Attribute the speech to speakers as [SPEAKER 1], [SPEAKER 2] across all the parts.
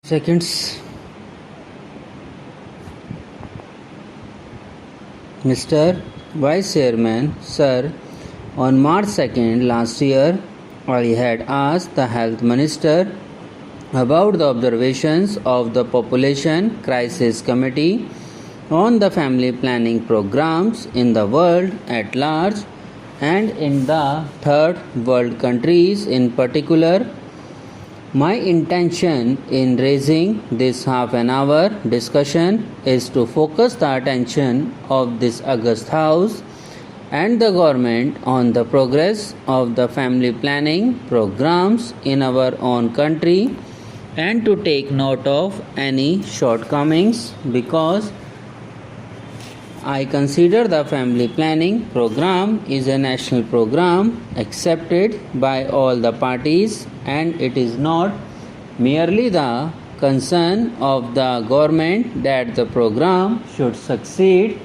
[SPEAKER 1] Seconds. Mr. Vice Chairman, Sir, on March 2nd last year, I had asked the Health Minister about the observations of the Population Crisis Committee on the family planning programs in the world at large and in the third world countries in particular. My intention in raising this half an hour discussion is to focus the attention of this august House and the government on the progress of the family planning programs in our own country and to take note of any shortcomings, because I consider the family planning program is a national program accepted by all the parties, and it is not merely the concern of the government that the program should succeed.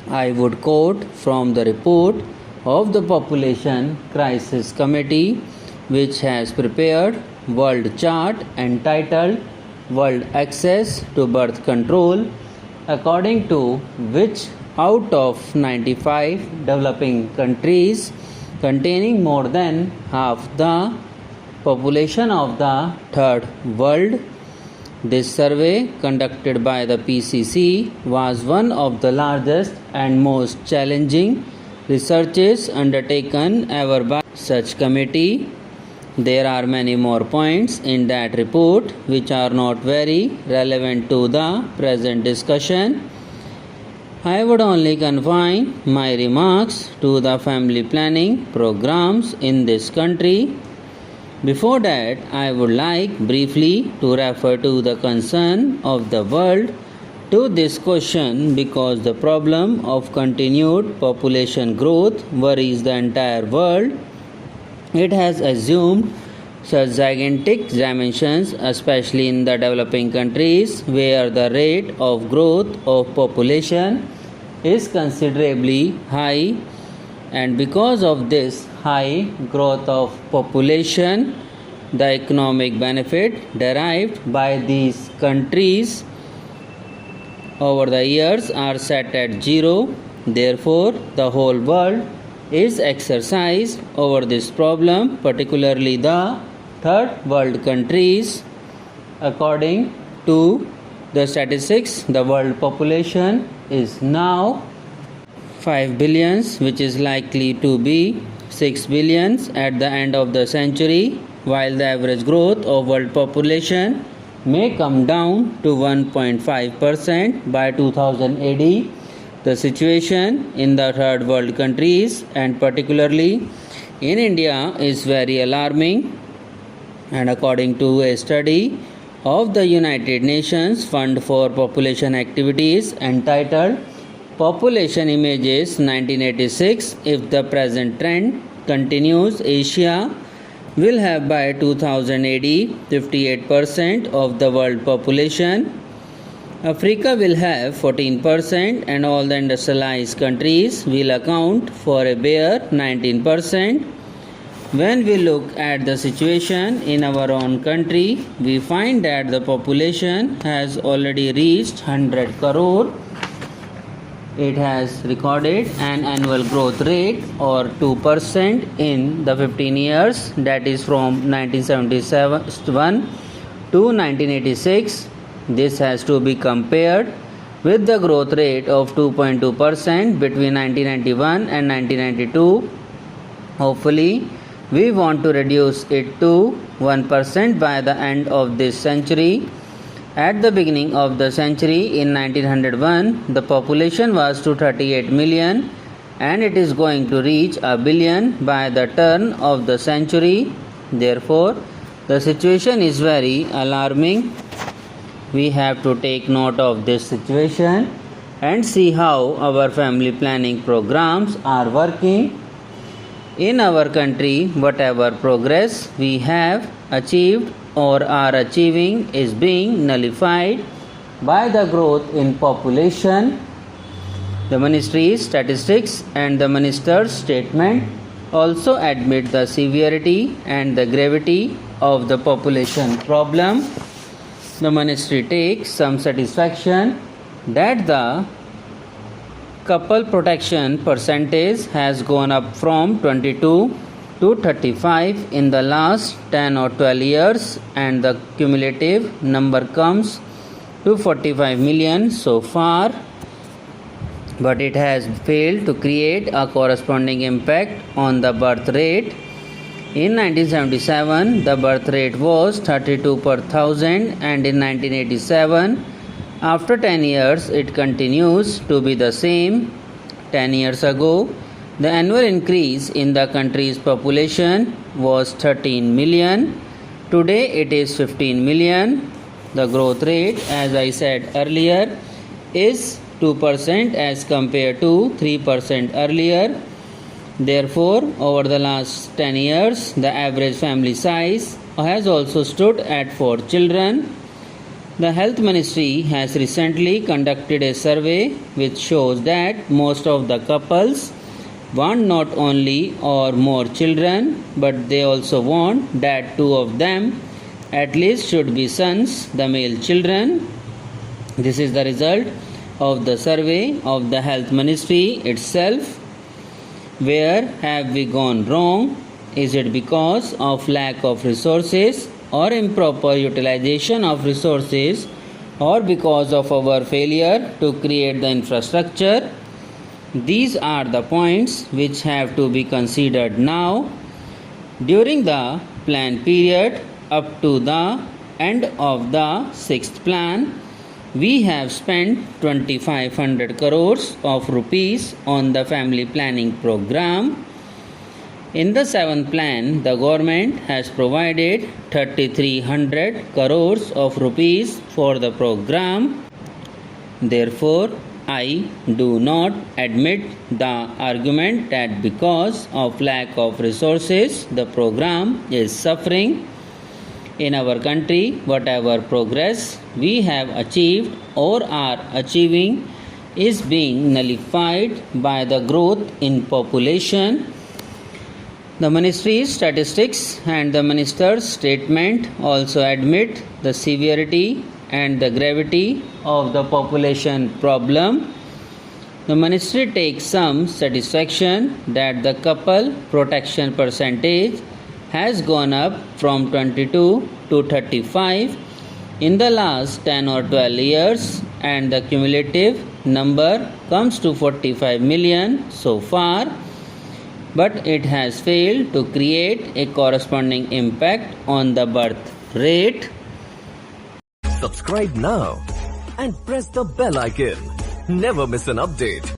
[SPEAKER 1] I would quote from the report of the Population Crisis Committee, which has prepared World Chart entitled World Access to Birth Control, according to which out of 95 developing countries containing more than half the population of the third world, this survey conducted by the PCC was one of the largest and most challenging researches undertaken ever by such committee. There are many more points in that report which are not very relevant to the present discussion. I would only confine my remarks to the family planning programs in this country. Before that, I would like briefly to refer to the concern of the world to this question, because the problem of continued population growth worries the entire world. It has assumed such gigantic dimensions, especially in the developing countries where the rate of growth of population is considerably high, and because of this high growth of population, the economic benefit derived by these countries over the years are set at zero. Therefore, the whole world is exercised over this problem, particularly the third world countries. According to the statistics, the world population is now 5 billions, which is likely to be 6 billions at the end of the century, while the average growth of world population may come down to 1.5% by 2000 AD. The situation in the third world countries, and particularly in India, is very alarming, and according to a study of the United Nations Fund for Population Activities entitled Population Images 1986, if the present trend continues, Asia will have by 2000 AD 58% of the world population. Africa will have 14%, and all the industrialized countries will account for a bare 19%. When we look at the situation in our own country, we find that the population has already reached 100 crore. It has recorded an annual growth rate or 2% in the 15 years, that is from 1971 to 1986. This has to be compared with the growth rate of 2.2% between 1991 and 1992. Hopefully, we want to reduce it to 1% by the end of this century. At the beginning of the century in 1901, the population was to 38 million, and it is going to reach a billion by the turn of the century. Therefore, the situation is very alarming. We have to take note of this situation and see how our family planning programs are working. In our country, whatever progress we have achieved or are achieving is being nullified by the growth in population. The Ministry's statistics and the Minister's statement also admit the severity and the gravity of the population problem. the ministry takes some satisfaction that the couple protection percentage has gone up from 22 to 35 in the last 10 or 12 years, and the cumulative number comes to 45 million so far, but it has failed to create a corresponding impact on the birth rate. In 1977, the birth rate was 32 per thousand, and in 1987, after 10 years, it continues to be the same. 10 years ago, the annual increase in the country's population was 13 million. Today, it is 15 million. The growth rate, as I said earlier, is 2% as compared to 3% earlier. Therefore, over the last 10 years, the average family size has also stood at 4 children. The Health Ministry has recently conducted a survey which shows that most of the couples want not only or more children, but they also want that 2 of them at least should be sons, the male children. This is the result of the survey of the Health Ministry itself. Where have we gone wrong? Is it because of lack of resources or improper utilization of resources, or because of our failure to create the infrastructure? These are the points which have to be considered now. During the plan period up to the end of the 6th plan, we have spent 2500 crores of rupees on the family planning program. In the 7th plan, the government has provided 3300 crores of rupees for the program. Therefore, I do not admit the argument that because of lack of resources, the program is suffering. In our country, whatever progress we have achieved or are achieving is being nullified by the growth in population. The ministry's statistics and the minister's statement also admit the severity and the gravity of the population problem. The ministry takes some satisfaction that the couple protection percentage has gone up from 22 to 35 in the last 10 or 12 years, and the cumulative number comes to 45 million so far, but it has failed to create a corresponding impact on the birth rate.
[SPEAKER 2] Subscribe now and press the bell icon. Never miss an update.